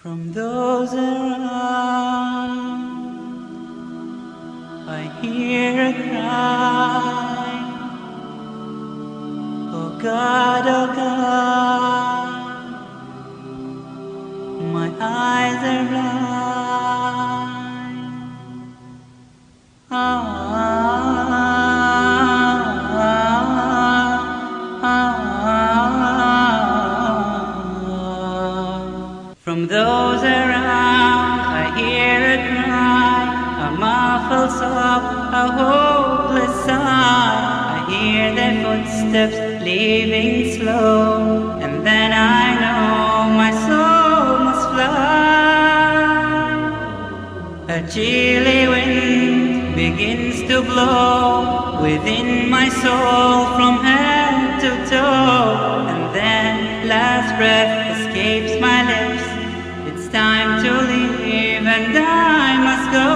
From those around, I hear a cry. Oh God, my eyes are blind. From those around, I hear a cry, a muffled sob, a hopeless sigh. I hear their footsteps leaving slow, and then I know my soul must fly. A chilly wind begins to blow within my soul from head to toe, and then last breath escapes my lips. It's time to leave and I must go.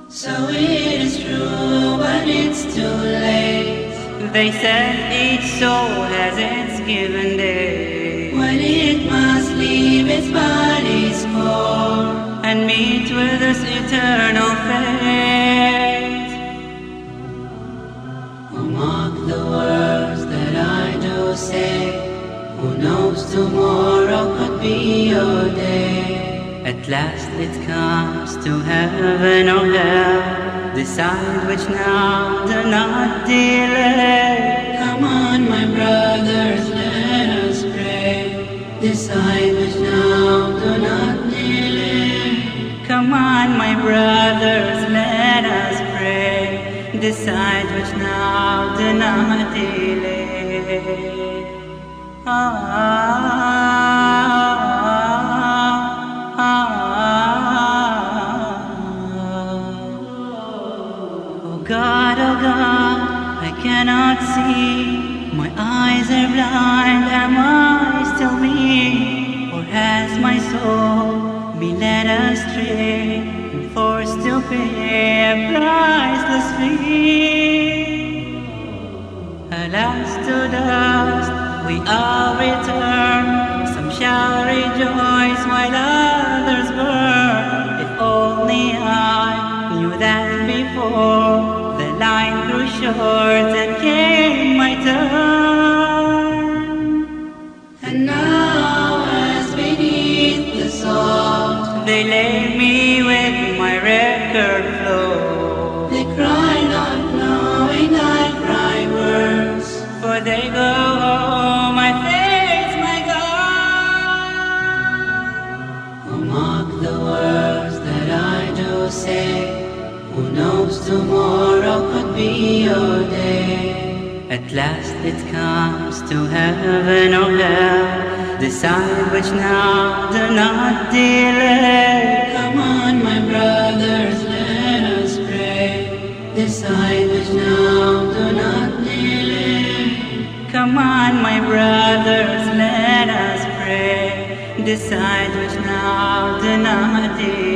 So it is true, but it's too late. They said each soul has its given day, when it must leave its body's core and meet with its eternal fate. Oh, mark the words that I do say. Who knows, tomorrow could be your day. At last it comes to heaven or hell. Decide which now, do not delay. Come on, my brothers, let us pray. Decide which now, do not delay. Come on, my brothers, let us pray. Decide which now, do not delay. Oh God, I cannot see. My eyes are blind. Am I still me? Or has my soul been led astray and forced to pay a priceless fee? Alas, to dust we all return. Some shall rejoice while others burn. If only I knew that before the line grew short and came my turn. And now, as beneath the salt, they lay me with my record flow. they cry not knowing I cry worse. For they go home, I face my God. Oh, mark the words that I do say. Who knows, tomorrow could be your day. At last it comes to heaven or hell. Decide which now, do not delay. Come on, my brothers, let us pray. Decide which now, do not delay. Come on, my brothers, let us pray. Decide which now, do not delay.